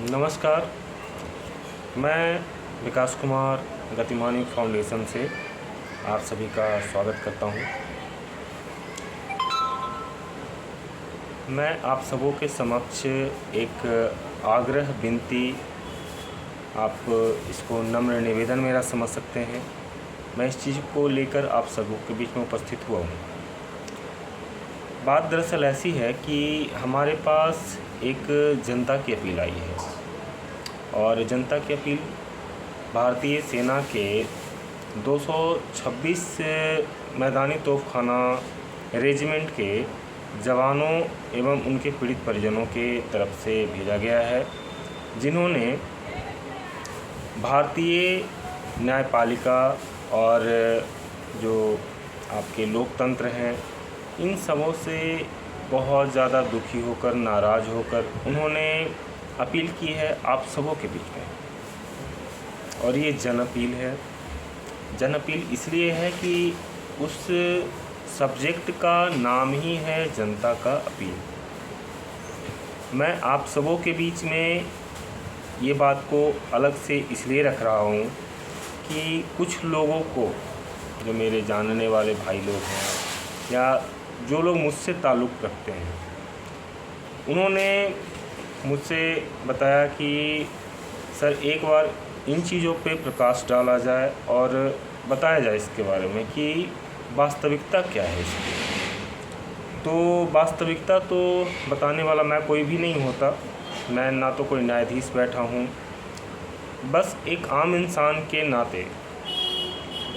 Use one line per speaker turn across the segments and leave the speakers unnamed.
नमस्कार। मैं विकास कुमार गतिमानी फाउंडेशन से आप सभी का स्वागत करता हूं। मैं आप सबों के समक्ष एक आग्रह विनती, आप इसको नम्र निवेदन मेरा समझ सकते हैं। मैं इस चीज़ को लेकर आप सबों के बीच में उपस्थित हुआ हूँ। बात दरअसल ऐसी है कि हमारे पास एक जनता की अपील आई है और जनता की अपील भारतीय सेना के 226 मैदानी तोपखाना रेजिमेंट के जवानों एवं उनके पीड़ित परिजनों के तरफ से भेजा गया है, जिन्होंने भारतीय न्यायपालिका और जो आपके लोकतंत्र हैं, इन सबों से बहुत ज़्यादा दुखी होकर, नाराज़ होकर उन्होंने अपील की है आप सबों के बीच में। और ये जन अपील है। जन अपील इसलिए है कि उस सब्जेक्ट का नाम ही है जनता का अपील। मैं आप सबों के बीच में ये बात को अलग से इसलिए रख रहा हूँ कि कुछ लोगों को, जो मेरे जानने वाले भाई लोग हैं या जो लोग मुझसे ताल्लुक़ रखते हैं, उन्होंने मुझसे बताया कि सर एक बार इन चीज़ों पे प्रकाश डाला जाए और बताया जाए इसके बारे में कि वास्तविकता क्या है इसकी। तो वास्तविकता तो बताने वाला मैं कोई भी नहीं होता। मैं ना तो कोई न्यायाधीश बैठा हूँ, बस एक आम इंसान के नाते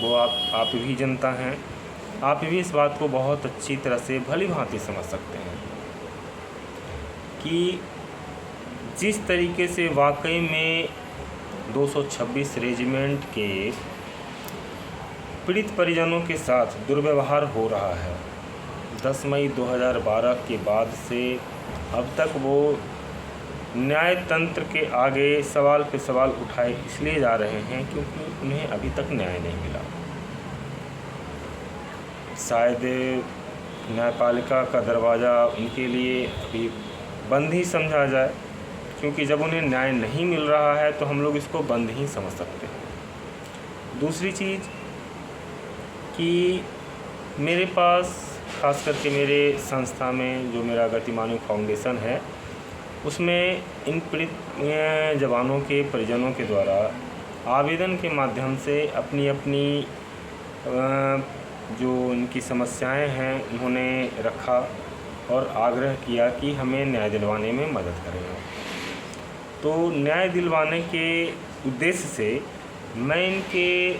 वो आप भी जनता हैं। आप भी इस बात को बहुत अच्छी तरह से भली भांति समझ सकते हैं कि जिस तरीके से वाकई में 226 रेजिमेंट के पीड़ित परिजनों के साथ दुर्व्यवहार हो रहा है, 10 मई 2012 के बाद से अब तक वो न्याय तंत्र के आगे सवाल पे सवाल उठाए इसलिए जा रहे हैं क्योंकि उन्हें अभी तक न्याय नहीं मिला। शायद न्यायपालिका का दरवाज़ा उनके लिए अभी बंद ही समझा जाए, क्योंकि जब उन्हें न्याय नहीं मिल रहा है तो हम लोग इसको बंद ही समझ सकते हैं। दूसरी चीज़ कि मेरे पास, ख़ास करके मेरे संस्था में जो मेरा गतिमानी फाउंडेशन है, उसमें इन पीड़ित जवानों के परिजनों के द्वारा आवेदन के माध्यम से अपनी अपनी जो इनकी समस्याएं हैं उन्होंने रखा और आग्रह किया कि हमें न्याय दिलवाने में मदद करें। तो न्याय दिलवाने के उद्देश्य से मैं इनके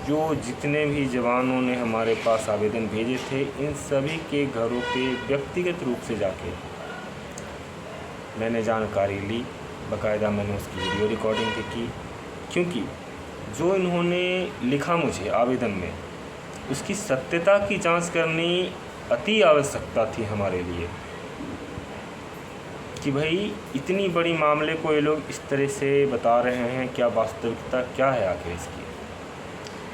जो जितने भी जवानों ने हमारे पास आवेदन भेजे थे, इन सभी के घरों पे व्यक्तिगत रूप से जाके मैंने जानकारी ली। बाकायदा मैंने उसकी वीडियो रिकॉर्डिंग भी की, क्योंकि जो इन्होंने लिखा मुझे आवेदन में, उसकी सत्यता की जांच करनी अति आवश्यकता थी हमारे लिए कि भाई इतनी बड़ी मामले को ये लोग इस तरह से बता रहे हैं, क्या वास्तविकता क्या है आखिर इसकी।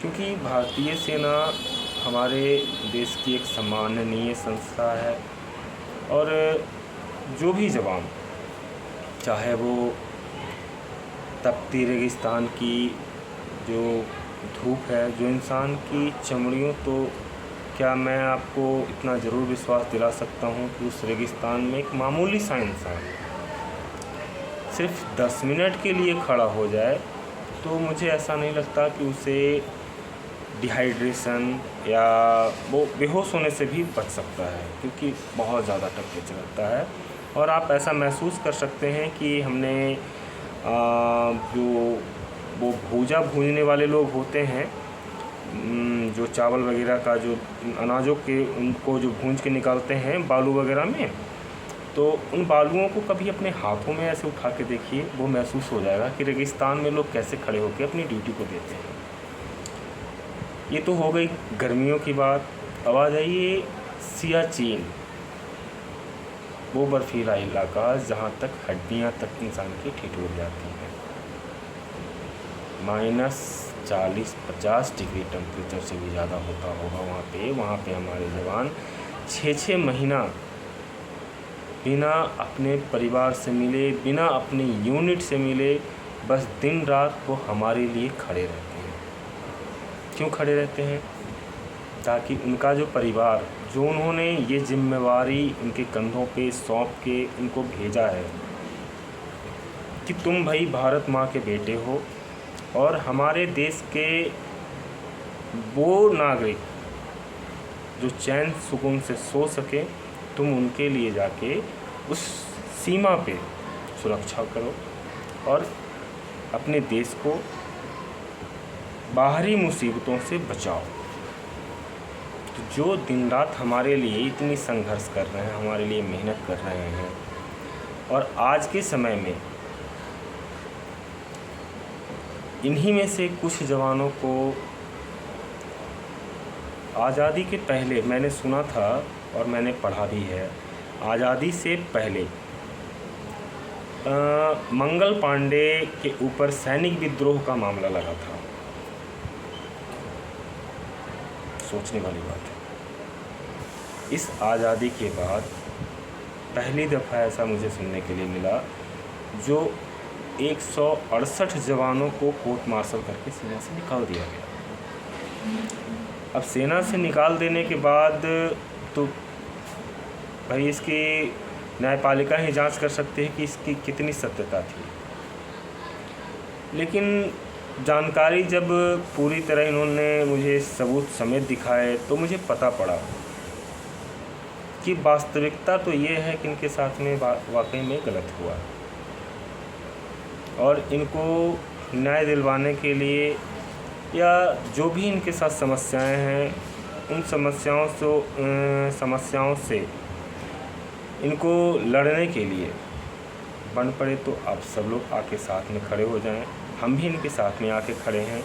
क्योंकि भारतीय सेना हमारे देश की एक सम्माननीय संस्था है और जो भी जवान, चाहे वो तपती रेगिस्तान की जो धूप है, जो इंसान की चमड़ियों, तो क्या मैं आपको इतना ज़रूर विश्वास दिला सकता हूँ कि उस रेगिस्तान में एक मामूली सा इंसान सिर्फ 10 मिनट के लिए खड़ा हो जाए तो मुझे ऐसा नहीं लगता कि उसे डिहाइड्रेशन या वो बेहोश होने से भी बच सकता है, क्योंकि बहुत ज़्यादा टेम्परेचर रहता है। और आप ऐसा महसूस कर सकते हैं कि हमने जो वो भूजा भूनने वाले लोग होते हैं, जो चावल वगैरह का, जो अनाजों के उनको जो भूंज के निकालते हैं बालू वगैरह में, तो उन बालुओं को कभी अपने हाथों में ऐसे उठा के देखिए, वो महसूस हो जाएगा कि रेगिस्तान में लोग कैसे खड़े होकर अपनी ड्यूटी को देते हैं। ये तो हो गई गर्मियों की बात। अब आ जाइए सियाचिन, वो बर्फीला इलाका जहाँ तक हड्डियाँ तक इंसान की ठिठुर जाती हैं। -40-50 डिग्री टेम्परेचर से भी ज़्यादा होता होगा वहाँ पे। वहाँ पे हमारे जवान 6-6 महीना बिना अपने परिवार से मिले, बिना अपनी यूनिट से मिले, बस दिन रात वो हमारे लिए खड़े रहते हैं। क्यों खड़े रहते हैं? ताकि उनका जो परिवार, जो उन्होंने ये जिम्मेवारी उनके कंधों पे सौंप के उनको भेजा है कि तुम भाई भारत माँ के बेटे हो और हमारे देश के वो नागरिक जो चैन सुकून से सो सके, तुम उनके लिए जाके उस सीमा पे सुरक्षा करो और अपने देश को बाहरी मुसीबतों से बचाओ। तो जो दिन रात हमारे लिए इतनी संघर्ष कर रहे हैं, हमारे लिए मेहनत कर रहे हैं, और आज के समय में इन्हीं में से कुछ जवानों को आज़ादी के पहले, मैंने सुना था और मैंने पढ़ा भी है, आज़ादी से पहले मंगल पांडे के ऊपर सैनिक विद्रोह का मामला लगा था। सोचने वाली बात है। इस आज़ादी के बाद पहली दफ़ा ऐसा मुझे सुनने के लिए मिला जो 168 जवानों को कोर्ट मार्शल करके सेना से निकाल दिया गया। अब सेना से निकाल देने के बाद तो भाई इसकी न्यायपालिका ही जांच कर सकते हैं कि इसकी कितनी सत्यता थी, लेकिन जानकारी जब पूरी तरह इन्होंने मुझे सबूत समेत दिखाए तो मुझे पता पड़ा कि वास्तविकता तो ये है कि इनके साथ में वाकई में गलत हुआ, और इनको न्याय दिलवाने के लिए या जो भी इनके साथ समस्याएं हैं, उन समस्याओं से इनको लड़ने के लिए बन पड़े तो आप सब लोग आके साथ में खड़े हो जाएं। हम भी इनके साथ में आके खड़े हैं।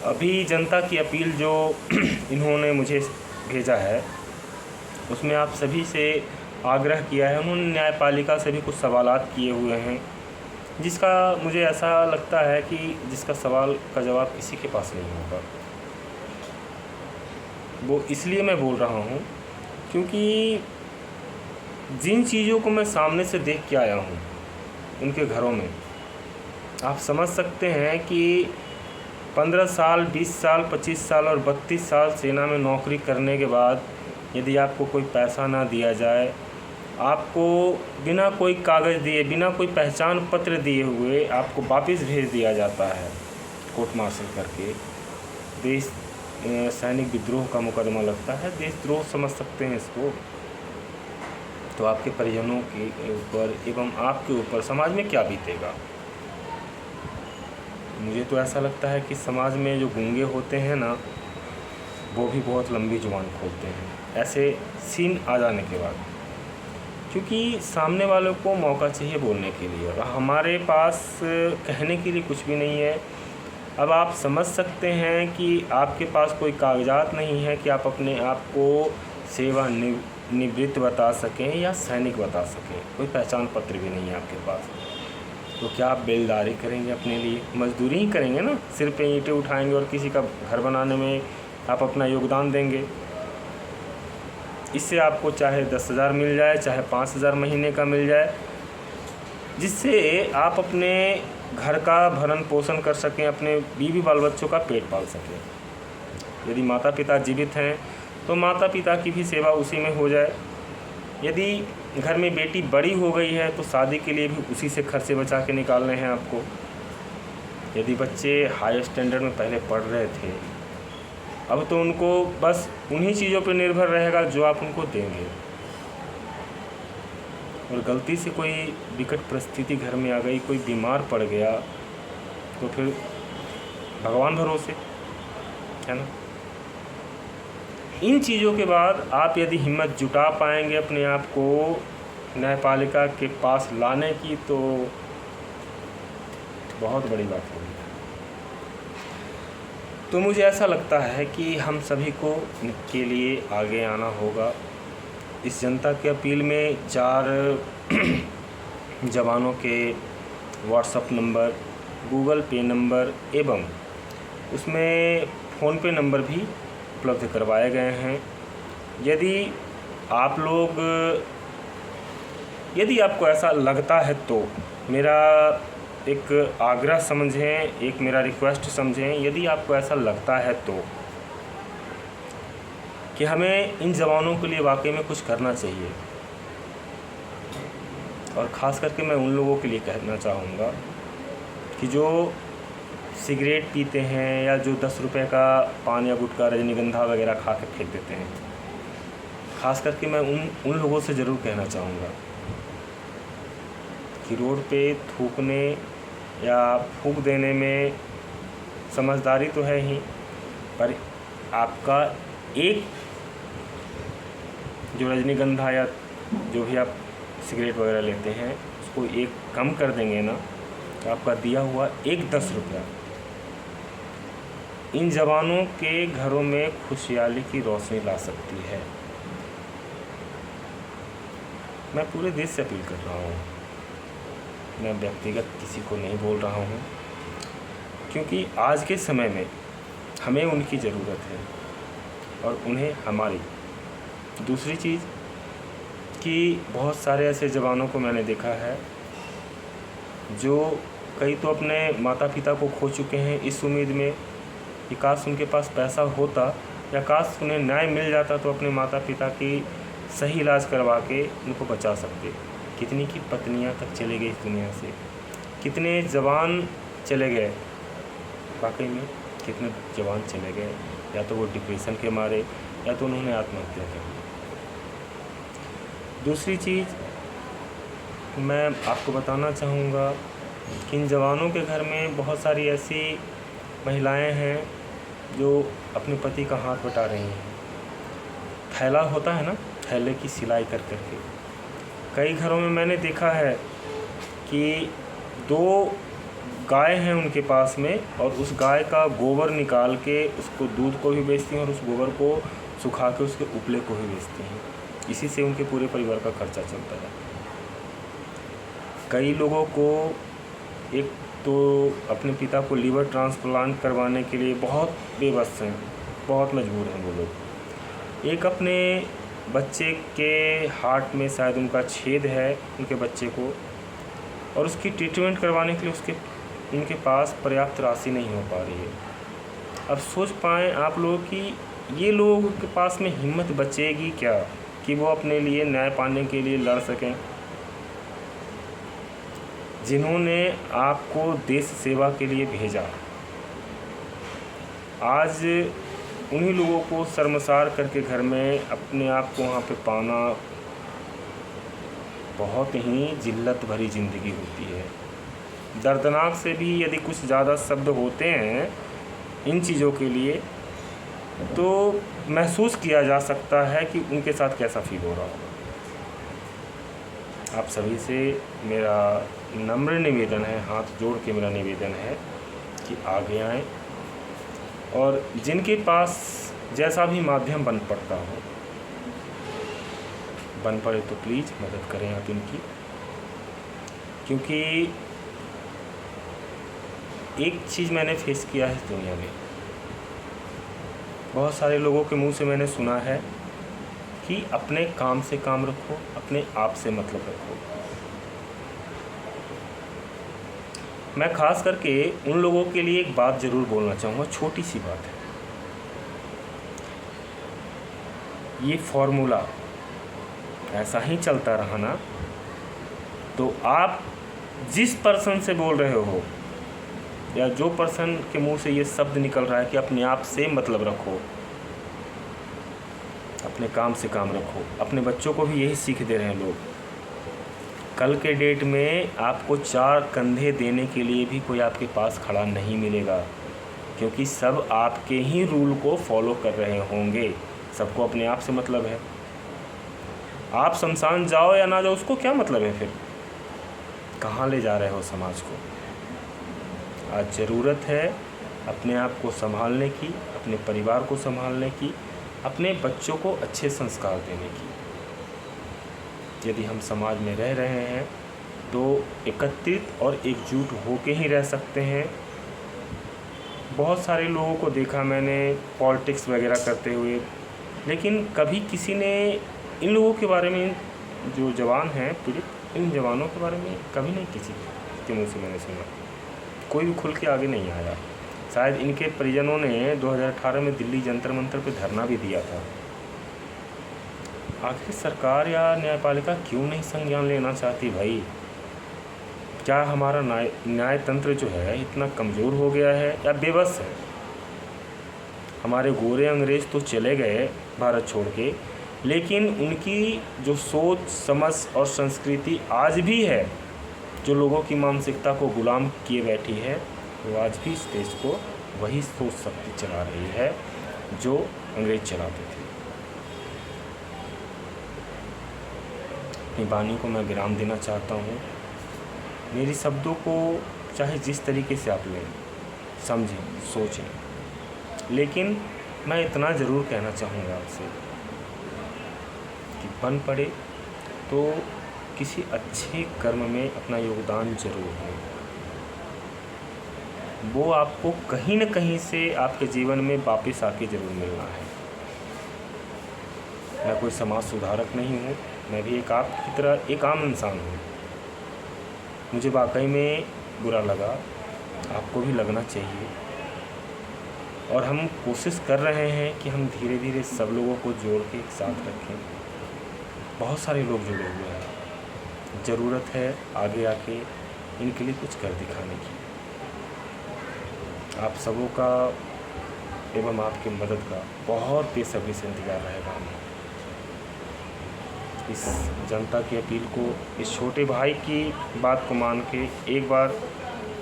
अभी जनता की अपील जो इन्होंने मुझे भेजा है उसमें आप सभी से आग्रह किया है। उन्होंने न्यायपालिका से भी कुछ सवालात किए हुए हैं, जिसका मुझे ऐसा लगता है कि जिसका सवाल का जवाब किसी के पास नहीं होगा। वो इसलिए मैं बोल रहा हूँ क्योंकि जिन चीज़ों को मैं सामने से देख के आया हूँ उनके घरों में, आप समझ सकते हैं कि 15 साल, 20 साल, 25 साल और 32 साल सेना में नौकरी करने के बाद यदि आपको कोई पैसा ना दिया जाए, आपको बिना कोई कागज़ दिए, बिना कोई पहचान पत्र दिए हुए आपको वापस भेज दिया जाता है कोर्ट मार्शल करके, देश सैनिक विद्रोह का मुकदमा लगता है, देशद्रोह समझ सकते हैं इसको। तो आपके परिजनों के ऊपर एवं आपके ऊपर समाज में क्या बीतेगा? मुझे तो ऐसा लगता है कि समाज में जो गूंगे होते हैं ना, वो भी बहुत लंबी जुबान खोलते हैं ऐसे सीन आ जाने के बाद, क्योंकि सामने वालों को मौका चाहिए बोलने के लिए और हमारे पास कहने के लिए कुछ भी नहीं है। अब आप समझ सकते हैं कि आपके पास कोई कागजात नहीं है कि आप अपने आप को सेवानिवृत्त बता सकें या सैनिक बता सकें, कोई पहचान पत्र भी नहीं है आपके पास, तो क्या आप बेलदारी करेंगे? अपने लिए मजदूरी ही करेंगे ना, सिर पे ईंटें उठाएंगे और किसी का घर बनाने में आप अपना योगदान देंगे। इससे आपको चाहे 10,000 मिल जाए, चाहे 5,000 महीने का मिल जाए, जिससे आप अपने घर का भरण पोषण कर सकें, अपने बीवी बाल बच्चों का पेट पाल सकें। यदि माता पिता जीवित हैं तो माता पिता की भी सेवा उसी में हो जाए। यदि घर में बेटी बड़ी हो गई है तो शादी के लिए भी उसी से खर्चे बचा के निकालने हैं आपको। यदि बच्चे हाई स्टैंडर्ड में पहले पढ़ रहे थे, अब तो उनको बस उन्हीं चीज़ों पर निर्भर रहेगा जो आप उनको देंगे। और गलती से कोई विकट परिस्थिति घर में आ गई, कोई बीमार पड़ गया, तो फिर भगवान भरोसे, है ना। इन चीज़ों के बाद आप यदि हिम्मत जुटा पाएंगे अपने आप को न्यायपालिका के पास लाने की, तो बहुत बड़ी बात होगी। तो मुझे ऐसा लगता है कि हम सभी को इनके लिए आगे आना होगा। इस जनता की अपील में 4 जवानों के व्हाट्सएप नंबर, गूगल पे नंबर एवं उसमें फ़ोन पे नंबर भी उपलब्ध करवाए गए हैं। यदि आप लोग यदि आपको ऐसा लगता है तो मेरा एक आग्रह समझें, एक मेरा रिक्वेस्ट समझें, यदि आपको ऐसा लगता है तो कि हमें इन जवानों के लिए वाकई में कुछ करना चाहिए, और ख़ास करके मैं उन लोगों के लिए कहना चाहूँगा कि जो सिगरेट पीते हैं या जो 10 रुपए का पान या गुटखा रजनीगंधा वगैरह खा के फेंक देते हैं, ख़ास करके मैं उन लोगों से ज़रूर कहना चाहूँगा कि रोड पे थूकने या फूंक देने में समझदारी तो है ही, पर आपका एक जो रजनीगंधा या जो भी आप सिगरेट वगैरह लेते हैं उसको एक कम कर देंगे ना, तो आपका दिया हुआ एक 10 रुपया इन जवानों के घरों में खुशहाली की रोशनी ला सकती है। मैं पूरे देश से अपील कर रहा हूँ, मैं व्यक्तिगत किसी को नहीं बोल रहा हूँ, क्योंकि आज के समय में हमें उनकी ज़रूरत है और उन्हें हमारी। दूसरी चीज़ कि बहुत सारे ऐसे जवानों को मैंने देखा है जो कई तो अपने माता पिता को खो चुके हैं इस उम्मीद में कि काश उनके पास पैसा होता या काश उन्हें न्याय मिल जाता तो अपने माता पिता की सही इलाज करवा के उनको बचा सकते। कितनी की पत्नियां तक चले गई इस दुनिया से, कितने जवान चले गए, वाकई में कितने जवान चले गए, या तो वो डिप्रेशन के मारे या तो उन्होंने आत्महत्या कर ली। दूसरी चीज़ मैं आपको बताना चाहूँगा कि इन जवानों के घर में बहुत सारी ऐसी महिलाएं हैं जो अपने पति का हाथ बटा रही हैं। थैला होता है ना, थैले की सिलाई कर करके कई घरों में मैंने देखा है कि 2 गाय हैं उनके पास में, और उस गाय का गोबर निकाल के उसको दूध को भी बेचती हैं और उस गोबर को सुखा के उसके उपले को भी बेचती हैं। इसी से उनके पूरे परिवार का खर्चा चलता है। कई लोगों को एक तो अपने पिता को लीवर ट्रांसप्लांट करवाने के लिए बहुत बेबस हैं, बहुत मजबूर हैं वो लोग। एक अपने बच्चे के हार्ट में शायद उनका छेद है उनके बच्चे को, और उसकी ट्रीटमेंट करवाने के लिए उनके पास पर्याप्त राशि नहीं हो पा रही है। अब सोच पाएँ आप लोग कि ये लोगों के पास में हिम्मत बचेगी क्या कि वो अपने लिए न्याय पाने के लिए लड़ सकें। जिन्होंने आपको देश सेवा के लिए भेजा, आज उन्हीं लोगों को शर्मसार करके घर में अपने आप को वहाँ पे पाना बहुत ही जिल्लत भरी ज़िंदगी होती है। दर्दनाक से भी यदि कुछ ज़्यादा शब्द होते हैं इन चीज़ों के लिए, तो महसूस किया जा सकता है कि उनके साथ कैसा फील हो रहा होगा। आप सभी से मेरा नम्र निवेदन है, हाथ जोड़ के मेरा निवेदन है कि आगे आएं, और जिनके पास जैसा भी माध्यम बन पड़ता हो, बन पड़े तो प्लीज़ मदद करें आप इनकी। क्योंकि एक चीज़ मैंने फेस किया है इस दुनिया में, बहुत सारे लोगों के मुंह से मैंने सुना है कि अपने काम से काम रखो, अपने आप से मतलब रखो। मैं ख़ास करके उन लोगों के लिए एक बात ज़रूर बोलना चाहूँगा, छोटी सी बात है। ये फॉर्मूला ऐसा ही चलता रहा ना, तो आप जिस पर्सन से बोल रहे हो या जो पर्सन के मुंह से ये शब्द निकल रहा है कि अपने आप से मतलब रखो, अपने काम से काम रखो, अपने बच्चों को भी यही सीख दे रहे हैं लोग। कल के डेट में आपको 4 कंधे देने के लिए भी कोई आपके पास खड़ा नहीं मिलेगा, क्योंकि सब आपके ही रूल को फॉलो कर रहे होंगे। सबको अपने आप से मतलब है। आप शमशान जाओ या ना जाओ, उसको क्या मतलब है? फिर कहाँ ले जा रहे हो समाज को? आज ज़रूरत है अपने आप को संभालने की, अपने परिवार को संभालने की, अपने बच्चों को अच्छे संस्कार देने की। यदि हम समाज में रह रहे हैं तो एकत्रित और एकजुट होके ही रह सकते हैं। बहुत सारे लोगों को देखा मैंने पॉलिटिक्स वगैरह करते हुए, लेकिन कभी किसी ने इन लोगों के बारे में जो जवान हैं पीड़ित, इन जवानों के बारे में कभी नहीं किसी के मुँह से मैंने सुना। कोई भी खुल के आगे नहीं आया। शायद इनके परिजनों ने 2018 में दिल्ली जंतर मंतर पे धरना भी दिया था। आखिर सरकार या न्यायपालिका क्यों नहीं संज्ञान लेना चाहती भाई? क्या हमारा न्याय तंत्र जो है इतना कमज़ोर हो गया है या बेबस है? हमारे गोरे अंग्रेज़ तो चले गए भारत छोड़ के, लेकिन उनकी जो सोच समझ और संस्कृति आज भी है, जो लोगों की मानसिकता को गुलाम किए बैठी है, वो आज भी इस देश को वही सोच शक्ति चला रही है जो अंग्रेज चलाते थे। अपनी वाणी को मैं विराम देना चाहता हूँ। मेरी शब्दों को चाहे जिस तरीके से आप लें, समझें, सोचें, लेकिन मैं इतना ज़रूर कहना चाहूँगा आपसे कि बन पड़े तो किसी अच्छे कर्म में अपना योगदान ज़रूर दें। वो आपको कहीं न कहीं से आपके जीवन में वापस आके ज़रूर मिलना है। मैं कोई समाज सुधारक नहीं हूँ, मैं भी एक आपकी तरह एक आम इंसान हूँ। मुझे वाकई में बुरा लगा, आपको भी लगना चाहिए, और हम कोशिश कर रहे हैं कि हम धीरे धीरे सब लोगों को जोड़ के एक साथ रखें। बहुत सारे लोग जुड़े हुए हैं, ज़रूरत है आगे आके इनके लिए कुछ कर दिखाने की। आप सबों का एवं आपकी मदद का बहुत बेसब्री से इंतज़ार रहेगा। इस जनता की अपील को, इस छोटे भाई की बात को मान के एक बार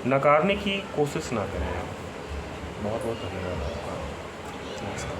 नकारने की कोशिश ना करें। बहुत बहुत धन्यवाद आपका। नमस्कार।